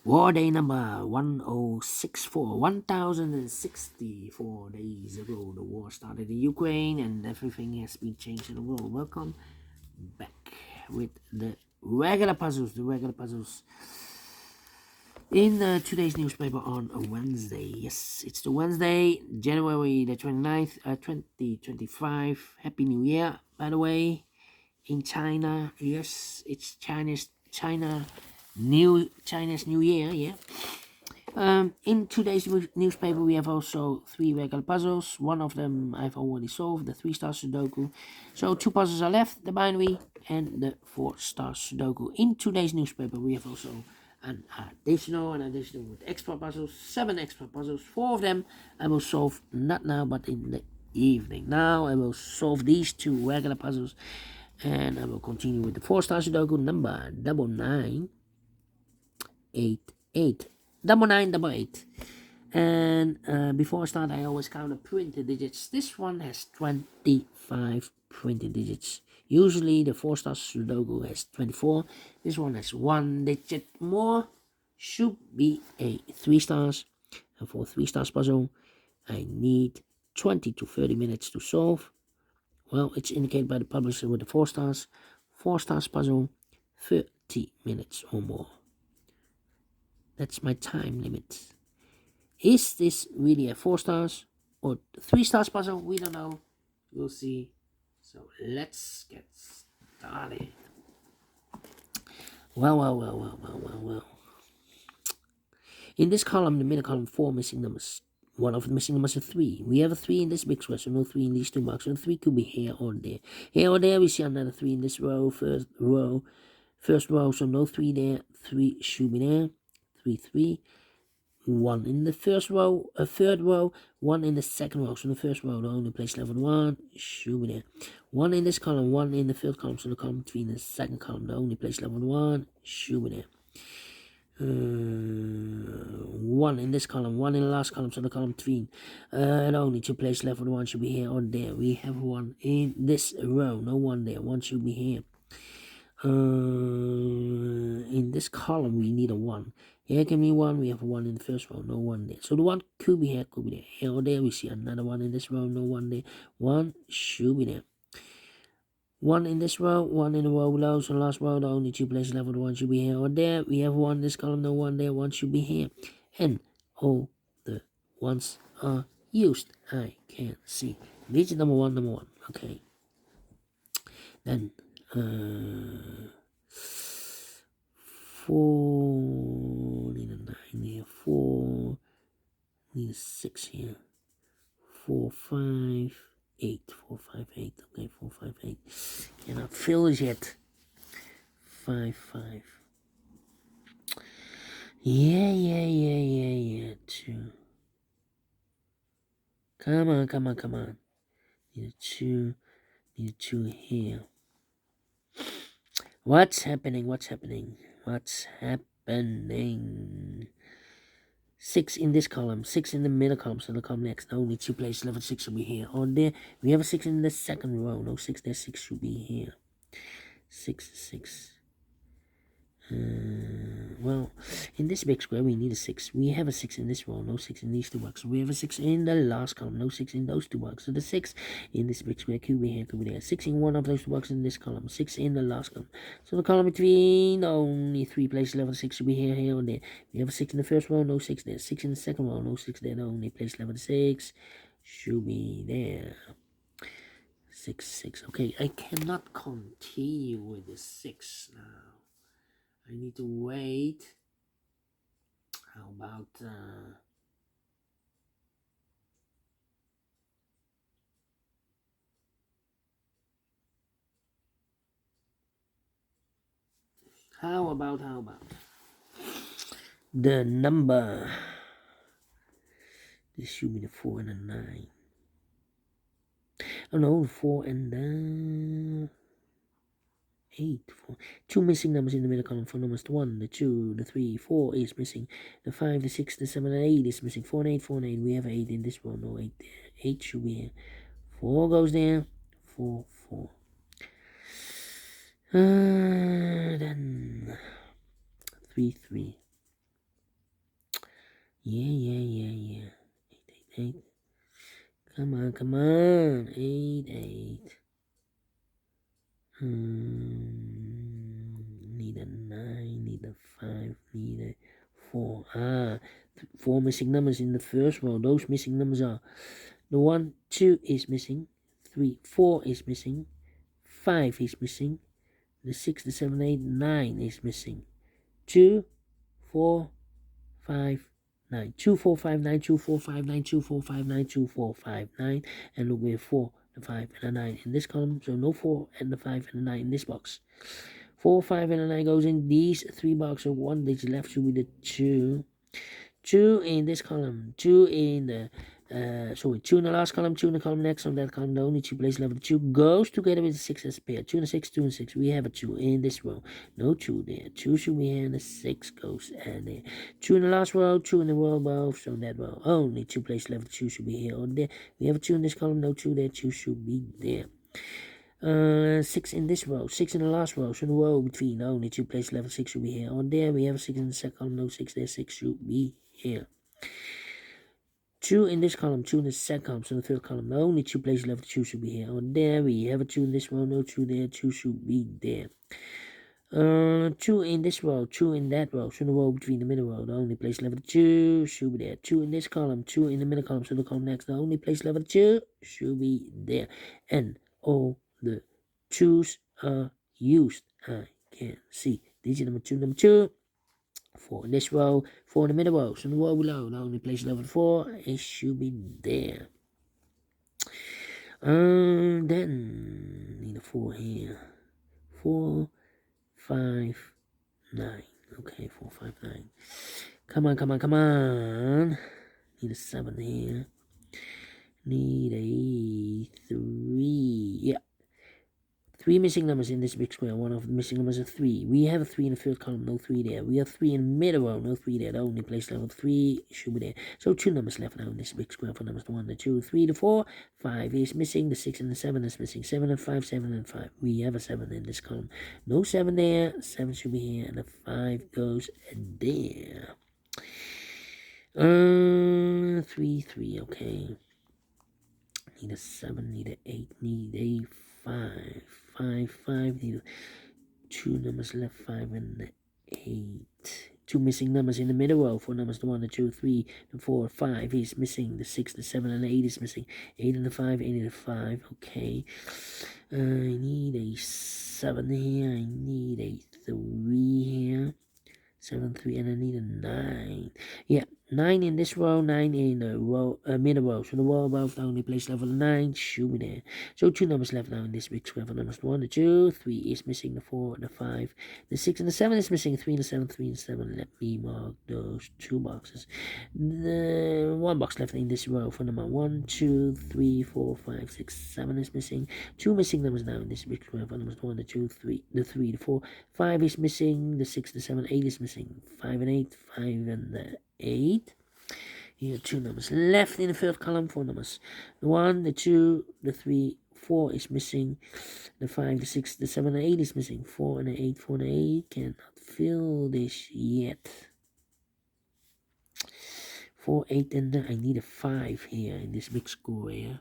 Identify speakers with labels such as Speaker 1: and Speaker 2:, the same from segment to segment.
Speaker 1: War day number 1064. 1064 days ago, the war started in Ukraine and everything has been changed in the world. Welcome back with the regular puzzles. The regular puzzles in today's newspaper on a Wednesday. Yes, it's the Wednesday, January the 29th, 2025. Happy New Year, by the way, in China. Yes, it's Chinese New Year, yeah. In today's newspaper, we have also three regular puzzles. One of them I've already solved, the 3-star Sudoku. So two puzzles are left, the binary and the 4-star Sudoku. In today's newspaper, we have also an additional with extra puzzles, 7 extra puzzles. 4 of them I will solve not now, but in the evening. Now I will solve these 2 regular puzzles, and I will continue with the 4-star Sudoku number 9988. 9988. And before I start, I always count the printed digits. This one has 25 printed digits. Usually the 4-star Sudoku has 24. This one has 1 digit more. Should be a 3 stars. And for 3 stars puzzle, I need 20 to 30 minutes to solve. Well, it's indicated by the publisher with the 4 stars. 4 stars puzzle, 30 minutes or more. That's my time limit. Is this really a 4 stars or 3 stars puzzle? We don't know. We'll see. So let's get started. Well. In this column, the middle column, 4 missing numbers. One of the missing numbers is 3. We have a 3 in this big square, so no 3 in these 2 marks. So 3 could be here or there. Here or there, we see another 3 in this row, first row, so no 3 there. 3 should be there. 3. 1 in the first row, a third row, 1 in the second row. So in the first row, the only place level 1 should be there. 1 in this column, 1 in the third column. So the column between the second column, the only place level 1 should be there. 1 in this column, 1 in the last column. So the column between the only 2 place level 1 should be here or there. We have 1 in this row, no 1 there. 1 should be here. In this column, we need a 1. Here can be 1. We have 1 in the first row, no 1 there. So the 1 could be here, could be there. Here or there, we see another 1 in this row, no 1 there. 1 should be there. 1 in this row, 1 in the row below. So the last row, the only 2 places left, 1 should be here or there. We have 1 in this column, no 1 there. 1 should be here. And all the 1s are used. I can see. Digit number 1. Okay. Then 4, need a 9 here, 4, need a 6 here, 4, 5, 8, 4, 5, 8, okay, 4, 5, 8, cannot fill it yet, 5, 5, yeah, 2, come on, need a 2 here. What's happening? 6 in this column, 6 in the middle column, so the column next. Only 2 places level 6 should be here. On there, we have a 6 in the second row. No 6 there, 6 should be here. 6. Well, in this big square, we need a 6. We have a 6 in this row, no 6 in these 2 boxes. We have a 6 in the last column, no 6 in those 2 boxes. So the 6 in this big square could be here, could be there. 6 in one of those 2 boxes in this column, 6 in the last column. So the column between only 3 places level 6 should be here, or there. We have a 6 in the first row, no 6 there. 6 in the second row, no 6 there. The only place level 6 should be there. 6. Okay, I cannot continue with the 6 now. I need to wait. How about how about the number? This should be the 4 and the 9. Oh no, 4 and the 8. 4. 2 missing numbers in the middle column. 4 numbers, the 1, the 2, the 3, 4 is missing. The 5, the 6, the 7, and 8 is missing. 4 and 8, 4 and 8. We have 8 in this one. No 8 there. 8 should be here. 4 goes there. 4. Then 3. Yeah. 8. Come on. 8. Need a 9, need a 5, need a 4. 4 missing numbers in the first row. Those missing numbers are the 1, 2 is missing, 3, 4 is missing, 5 is missing, the 6, the 7, 8, 9 is missing. 2, 4, 5, 9. 2, 4, 5, 9, 2, 4, 5, 9, 2, 4, 5, 9, 2, 4, 5, 9. And look, we have 4, the 5, and the 9 in this column. So no 4 and the 5 and the 9 in this box. 4, 5, and the 9 goes in these 3 boxes. 1 digit left should be the 2. 2 in this column. 2 in the 2 in the last column, 2 in the column next on that column. The only 2 places left. The 2 goes together with the 6 as a pair. 2 and 6, 2 and 6. We have a 2 in this row. No 2 there. 2 should be here, and the 6 goes and there. 2 in the last row, 2 in the row above. So that row only 2 places left. The 2 should be here or there. We have a 2 in this column, no 2 there. 2 should be there. 6 in this row, 6 in the last row, so the row between only 2 places left. 6 should be here or there. We have a 6 in the second column, no 6 there. 6 should be here. 2 in this column, 2 in the second column, so the third column, the only 2 places left. 2 should be here or there. We have a 2 in this row, no 2 there. 2 should be there. 2 in this row, 2 in that row, so the row between the middle row, the only place left. 2 should be there. 2 in this column, 2 in the middle column, so the column next, the only place left. 2 should be there. And all the 2's are used. I can see digit number 2. 4 in this row, 4 in the middle row, so the row below, the only place left 4, it should be there. Then need a 4 here. 4, 5, 9. Okay, 4, 5, 9. Come on. Need a 7 here. Need a 3. Yeah. 3 missing numbers in this big square. One of the missing numbers is 3. We have a 3 in the third column, no 3 there. We have 3 in the middle row, no 3 there. The only place left 3 should be there. So 2 numbers left now in this big square for numbers 1, 2, 3, 4. 5 is missing. The 6 and the 7 is missing. 7 and 5, 7 and 5. We have a 7 in this column. No 7 there. 7 should be here, and the 5 goes there. 3, 3. Okay. Need a 7. Need a 8. Need a 5. 5. Need 2 numbers left, 5 and 8. 2 missing numbers in the middle row. 4 numbers, the 1, the 2, 3, the 4, 5 is missing. The 6, the 7, and the 8 is missing. 8 and the 5, 8 and the 5. Okay. I need a 7 here. I need a 3 here. 7, 3, and I need a 9. Yeah, 9 in this row, 9 in the row, middle row. So the row above, the only place left for the 9 should be there. So 2 numbers left now in this big square for numbers 1, the 2, 3 is missing, the 4, the 5, the 6, and the 7 is missing. 3 and the 7, 3 and 7. Let me mark those 2 boxes. The 1 box left in this row for number 1, 2, 3, 4, 5, 6, 7 is missing. 2 missing numbers now in this big square for numbers 1, the 2, 3, the 3, the 4, 5 is missing. The 6, the 7, 8 is missing. 5 and 8, 5 and 8. Here are 2 numbers left in the third column. 4 numbers. The 1, the 2, the 3, 4 is missing. The 5, the 6, the 7, and 8 is missing. 4 and 8, 4 and 8 cannot fill this yet. 4, 8, and 9. I need a 5 here in this big square.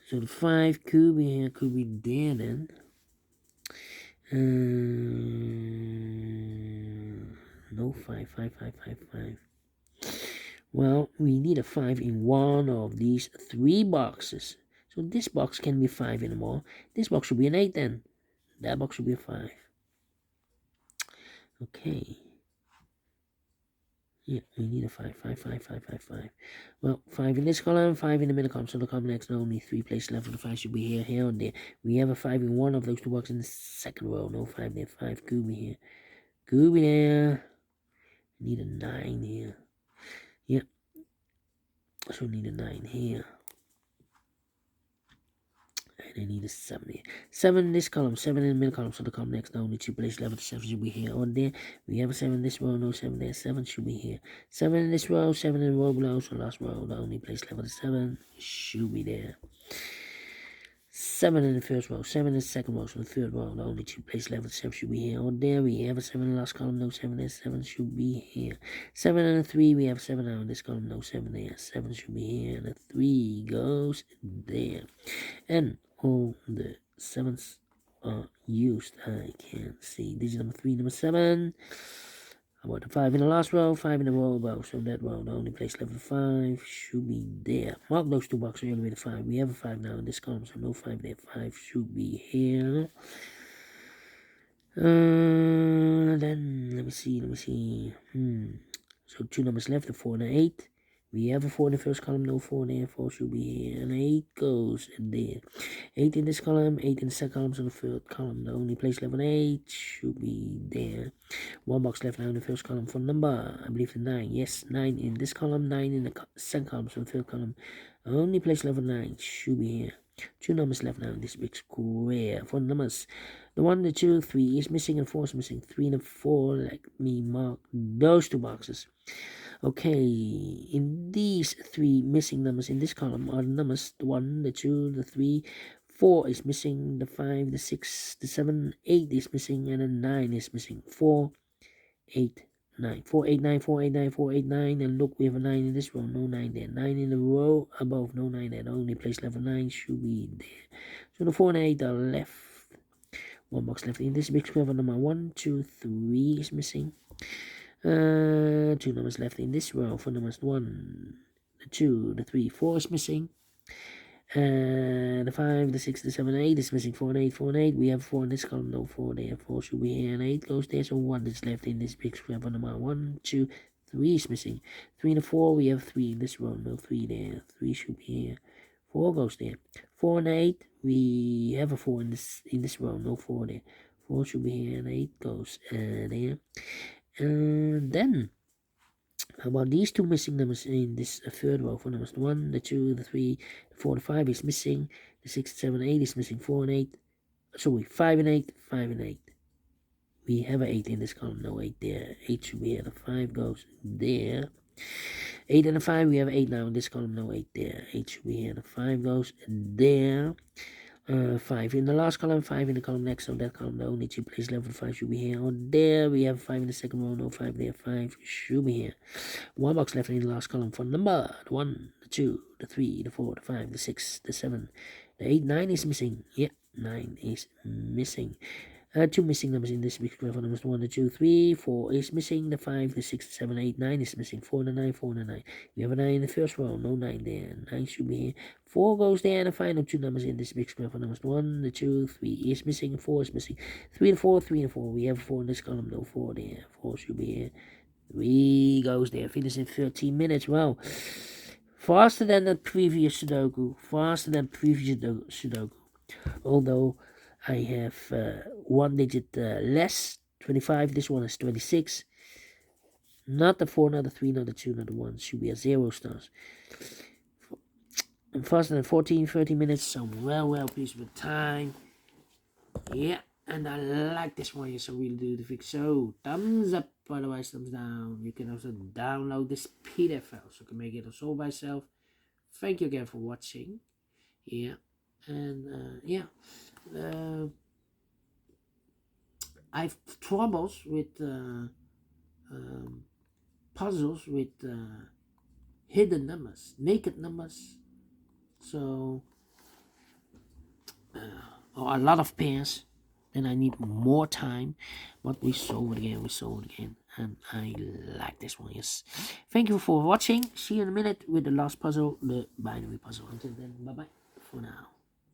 Speaker 1: So the 5 could be here, could be there then. No 5. Well, we need a 5 in one of these 3 boxes. So this box can be 5 anymore. This box should be an 8 then. That box should be a 5. Okay. Yeah, we need a 5. Well, 5 in this column, 5 in the middle column. So the column next, only 3 places left for the 5 should be here, and there. We have a 5 in one of those 2 boxes in the second row. No 5 there. 5 could be here. Could be there. Need a 9 here. Yep. So we need a 9 here. And I need a 7 here. 7 in this column, 7 in the middle column. So the column next, only 2 places left. 7 should be here or there. We have a 7 in this row, no 7 there. 7 should be here. 7 in this row, 7 in the row below. So last row, the only place left is 7 should be there. 7 in the first row, 7 in the second row, so the third row, the only two place level 7 should be here. Oh, there we have a 7 in the last column, no 7 there, 7 should be here. 7 and a 3, we have 7 now in this column, no 7 there, 7 should be here, and a 3 goes there. And all the 7s are used. I can see digit number 3, number 7. How about the 5 in the last row, 5 in the row above, so that row, the only place level 5 should be there. Mark those two boxes earlier with a 5. We have a 5 now in this column, so no 5 there. 5 should be here. Then let me see. So two numbers left, a 4 and an 8. We have a 4 in the first column, no 4 there, 4 should be here, and 8 goes there. 8 in this column, 8 in the second column, so the third column, the only place level 8 should be there. One box left now in the first column for number, I believe the 9, yes, 9 in this column, 9 in the second column, so the third column, only place level 9 should be here. Two numbers left now in this big square for numbers. The 1, the 2, 3 is missing and 4 is missing. 3 and 4, let me mark those two boxes. Okay, in these 3 missing numbers in this column are the numbers, the 1, the 2, the 3, 4 is missing, the 5, the 6, the 7, 8 is missing, and the 9 is missing. 4, 8, 9. 4, 8, 9, 4, 8, 9, 4, 8, 9. And look, we have a 9 in this row, no 9 there. 9 in the row above, no 9 there. The only place level 9 should be there. So the 4 and 8 are left. One box left in this big square for number 1, 2, 3 is missing. Two numbers left in this row for numbers 1, the 2, the 3, 4 is missing. The 5, the 6, the 7, 8 is missing. 4 and 8, 4 and 8. We have 4 in this column, no 4 there. 4 should be here, and 8 goes there. So 1 is left in this big square for number 1, 2, 3 is missing. 3 and 4, we have 3 in this row, no 3 there. 3 should be here. 4 goes there. 4 and 8, we have a 4 in this row, no 4 there. 4 should be here, and 8 goes there. And then, how about these two missing numbers in this third row for numbers 1, the 2, the 3, the 4, the 5 is missing. The 6, 7, 8 is missing. 4 and 8. Sorry, 5 and 8, 5 and 8. We have an 8 in this column, no 8 there. 8 should be here. The 5 goes there. 8 and a 5, we have 8 now in this column, no 8 there. 8 should be here. The 5 goes there. 5 in the last column, 5 in the column next, so that column, the only two place level 5 should be here. Oh, there we have 5 in the second row, no 5 there, 5 should be here. One box left in the last column for number, the 1, the 2, the 3, the 4, the 5, the 6, the 7, the 8, 9 is missing. Yeah, 9 is missing. Two missing numbers in this big square for numbers 1, the 2, 3, 4 is missing. The 5, the 6, the 7, 8, 9 is missing. 4 and a 9, 4 and a 9. We have a 9 in the first row, no 9 there. 9 should be here. 4 goes there, and the final two numbers in this big square for numbers 1, the 2, 3 is missing, and 4 is missing. 3 and 4, 3 and 4. We have 4 in this column, no 4 there. 4 should be here. 3 goes there. Finish in 13 minutes. Wow. Faster than the previous Sudoku. Faster than previous Sudoku. Although I have 1 digit less, 25. This one is 26. Not the 4, not the 3, not the 2, not the 1. Should be a 0 stars. And faster than 14, 30 minutes. So I'm well pleased with time. Yeah, and I like this one. Yes, I really do. The fix. So thumbs up, otherwise thumbs down. You can also download this PDF file, so you can make it also by yourself. Thank you again for watching. Yeah, and I've troubles with puzzles with hidden numbers, naked numbers. So or a lot of pairs. Then I need more time, but we solve it again, and I like this one. Yes, thank you for watching. See you in a minute with the last puzzle, the binary puzzle. Until then, bye bye for now.